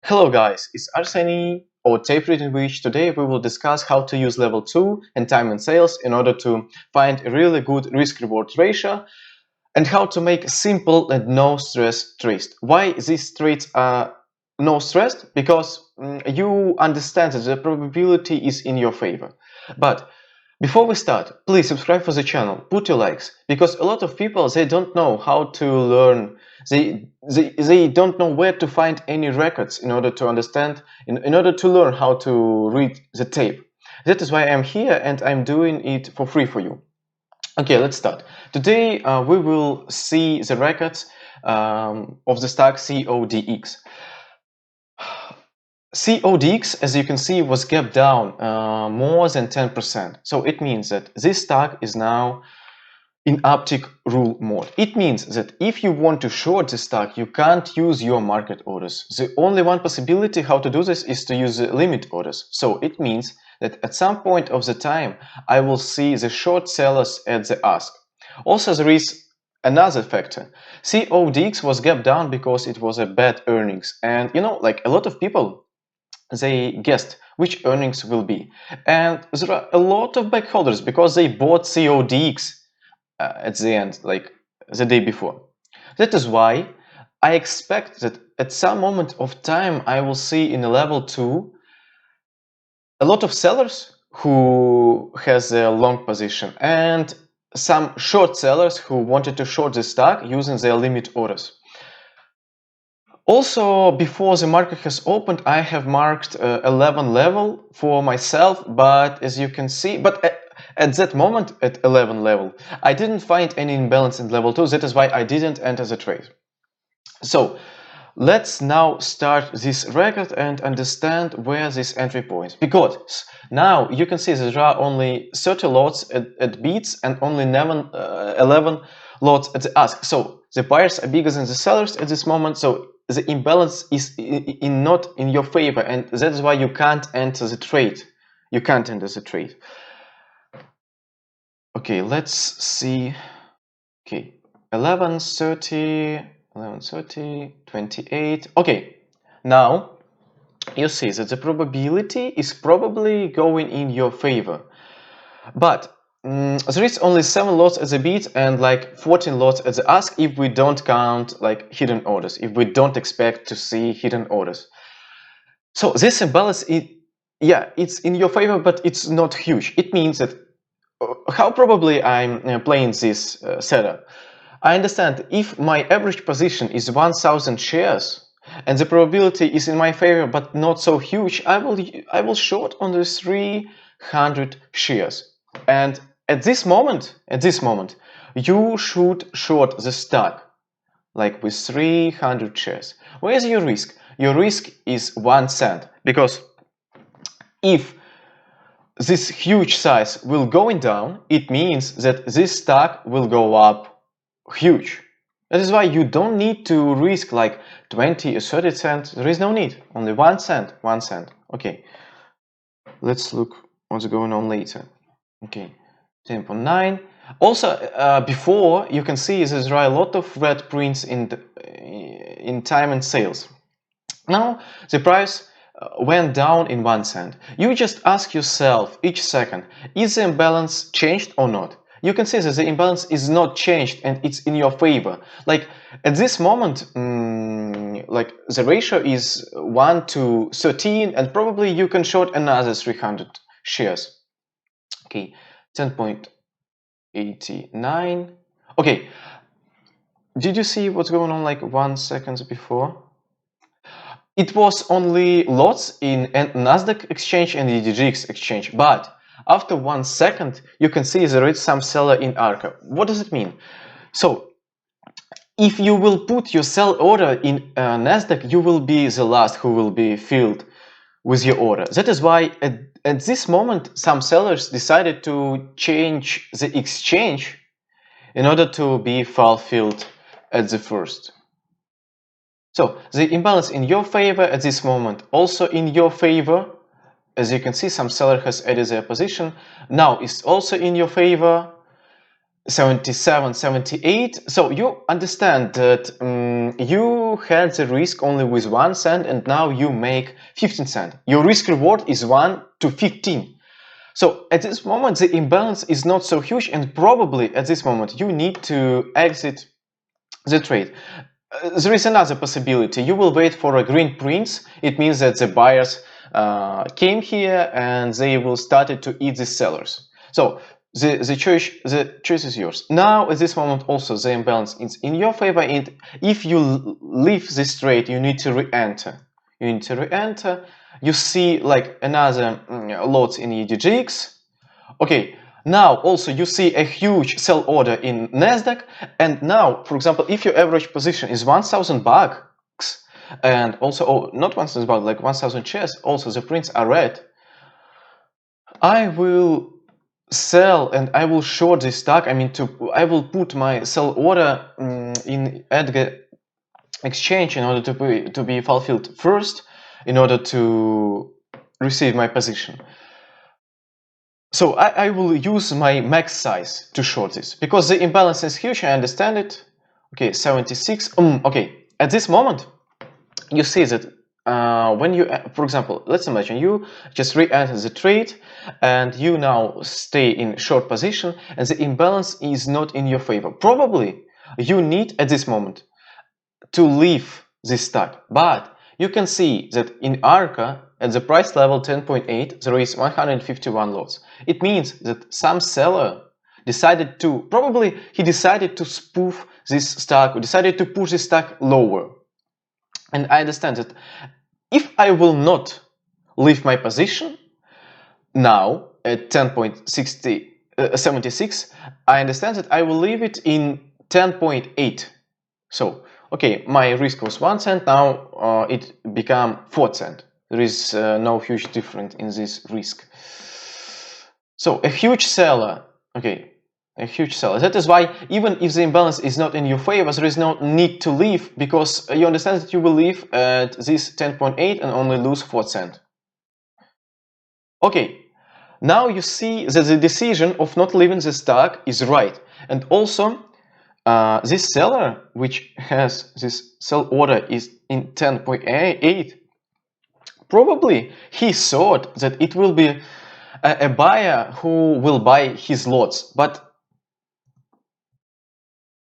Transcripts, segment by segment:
Hello guys, it's Arseny or Tape Reading Witch. Today we will discuss how to use level 2 and time and sales in order to find a really good risk-reward ratio and how to make simple and no-stress trades. Why these trades are no-stressed? Because you understand that the probability is in your favor. But before we start, please subscribe for the channel, put your likes, because a lot of people, they don't know how to learn, they don't know where to find any records in order to understand, in order to learn how to read the tape. That is why I'm here and I'm doing it for free for you. Okay, let's start. Today we will see the records of the stock CODX. CODX, as you can see, was gapped down more than 10%. So it means that this stock is now in uptick rule mode. It means that if you want to short the stock, you can't use your market orders. The only one possibility how to do this is to use the limit orders. So it means that at some point of the time, I will see the short sellers at the ask. Also, there is another factor. CODX was gapped down because it was a bad earnings. And you know, like a lot of people, they guessed which earnings will be. And there are a lot of backholders because they bought CODX at the end, like the day before. That is why I expect that at some moment of time I will see in a level 2 a lot of sellers who has a long position and some short sellers who wanted to short the stock using their limit orders. Also, before the market has opened, I have marked 11 level for myself, but as you can see, at that moment, at 11 level, I didn't find any imbalance in level 2. That is why I didn't enter the trade. So let's now start this record and understand where this entry points. Because now you can see there are only 30 lots at bids and only 11 lots at the ask. So the buyers are bigger than the sellers at this moment. So the imbalance is not in your favor, and that is why you can't enter the trade. You can't enter the trade. Okay, let's see. Okay, 11:30, 28. Okay, now you see that the probability is probably going in your favor, but there is only 7 lots at the bid and like 14 lots at the ask if we don't count like hidden orders, if we don't expect to see hidden orders. So this imbalance, it's in your favor, but it's not huge. It means that how probably I'm playing this setup. I understand if my average position is 1000 shares and the probability is in my favor but not so huge, I will short on the 300 shares. And at this moment, you should short the stock like with 300 shares. Where is your risk? Your risk is 1 cent, because if this huge size will going down, it means that this stock will go up huge. That is why you don't need to risk like 20 or 30 cents. There is no need. Only 1 cent, 1 cent. Okay, let's look what's going on later. Okay, 10.9. Also, before you can see there are a lot of red prints in time and sales. Now the price went down in 1 cent. You just ask yourself each second, is the imbalance changed or not? You can see that the imbalance is not changed and it's in your favor. Like at this moment, like the ratio is 1 to 13 and probably you can short another 300 shares. Okay, 10.89. Okay, did you see what's going on like 1 second before? It was only lots in Nasdaq exchange and the CODX exchange, but after 1 second, you can see there is some seller in ARCA. What does it mean? So, if you will put your sell order in Nasdaq, you will be the last who will be filled with your order. That is why at this moment, some sellers decided to change the exchange in order to be fulfilled at the first. So the imbalance in your favor at this moment, also in your favor. As you can see, some seller has added their position. Now it's also in your favor. 77, 78. So you understand that you had the risk only with 1 cent and now you make 15 cents. Your risk reward is 1 to 15. So at this moment the imbalance is not so huge, and probably at this moment you need to exit the trade. There is another possibility. You will wait for a green prints. It means that the buyers came here and they will start to eat the sellers. So the choice is yours. Now at this moment also the imbalance is in your favor, and if you leave this trade you need to re-enter. You need to re-enter. You see like another lot in EDGX. Okay, now also you see a huge sell order in Nasdaq, and now, for example, if your average position is 1,000 bucks, and also not 1,000 bucks, like 1,000 shares, also the prints are red, I will sell and I will short this stock. I mean, I will put my sell order in Edgar exchange in order to be fulfilled first, in order to receive my position. So I will use my max size to short this, because the imbalance is huge, I understand it. Okay, 76. Okay, at this moment, you see that when you, for example, let's imagine you just re-enter the trade and you now stay in short position and the imbalance is not in your favor. Probably you need at this moment to leave this stock, but you can see that in ARCA at the price level 10.8 there is 151 lots. It means that some seller decided to, probably he decided to spoof this stock, decided to push this stock lower. And I understand that if I will not leave my position now at 10.76, I understand that I will leave it in 10.8. So, okay, my risk was 1 cent, now it became 4 cent. There is no huge difference in this risk. So a huge seller, okay, a huge seller. That is why even if the imbalance is not in your favor, there is no need to leave, because you understand that you will leave at this 10.8 and only lose 4 cent. Okay, now you see that the decision of not leaving the stock is right. And also, this seller, which has this sell order is in 10.8, probably he thought that it will be a buyer who will buy his lots, but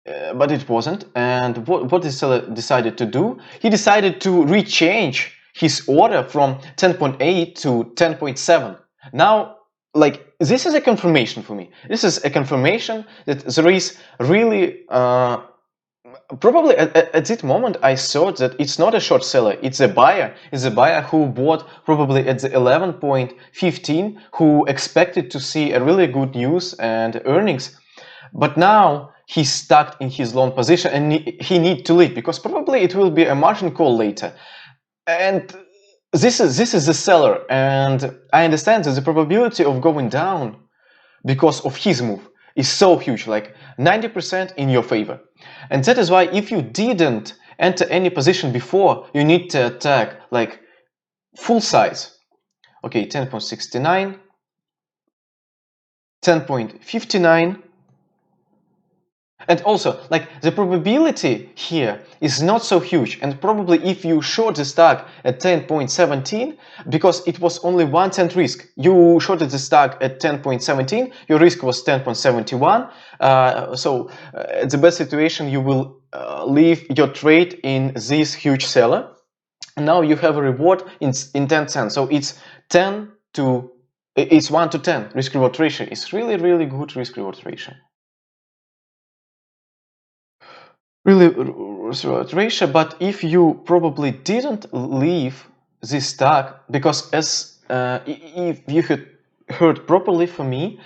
it wasn't. And what the seller decided to do? He decided to rechange his order from 10.8 to 10.7. Now, like, this is a confirmation for me. This is a confirmation that there is really probably at this moment I thought that it's not a short seller, it's a buyer. It's a buyer who bought probably at the 11.15, who expected to see a really good news and earnings, but now he's stuck in his long position and he need to leave, because probably it will be a margin call later. And this is the seller, and I understand that the probability of going down because of his move is so huge, like 90% in your favor. And that is why if you didn't enter any position before, you need to attack like full size. Okay, 10.69, 10.59. And also, like, the probability here is not so huge, and probably if you short the stock at 10.17, because it was only 1 cent risk, you shorted the stock at 10.17, your risk was 10.71, so at the best situation you will leave your trade in this huge seller. Now you have a reward in 10 cents, so it's 1 to 10 risk reward ratio. It's really good risk reward ratio. Really ratio. But if you probably didn't leave this stock, because as if you had heard properly, for me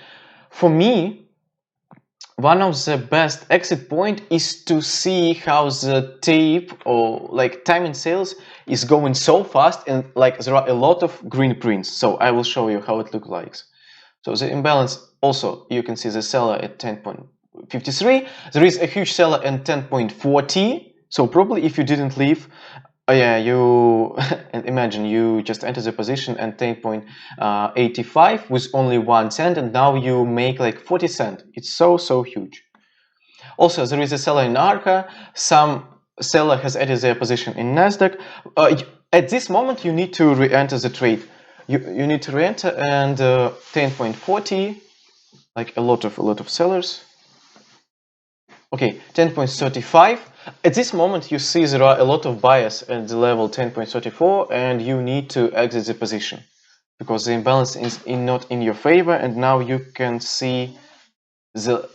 one of the best exit point is to see how the tape or like time in sales is going so fast, and like there are a lot of green prints. So I will show you how it looks like. So the imbalance also, you can see the seller at 10.53. There is a huge seller at 10.40. So probably if you didn't leave, yeah, you imagine you just enter the position at 10.85 with only 1 cent, and now you make like 40 cents. It's so huge. Also, there is a seller in Arca. Some seller has added their position in Nasdaq. At this moment, you need to re-enter the trade. You need to re-enter, and 10.40, like a lot of sellers. Okay, 10.35. At this moment, you see there are a lot of buyers at the level 10.34, and you need to exit the position because the imbalance is not in your favor. And now you can see the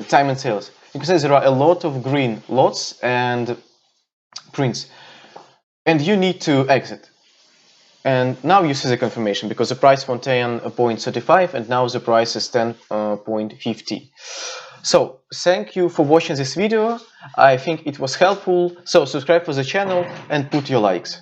time and sales. You can see there are a lot of green lots and prints, and you need to exit. And now you see the confirmation because the price was 10.35 and now the price is 10.50. So thank you for watching this video. I think it was helpful. So subscribe for the channel and put your likes.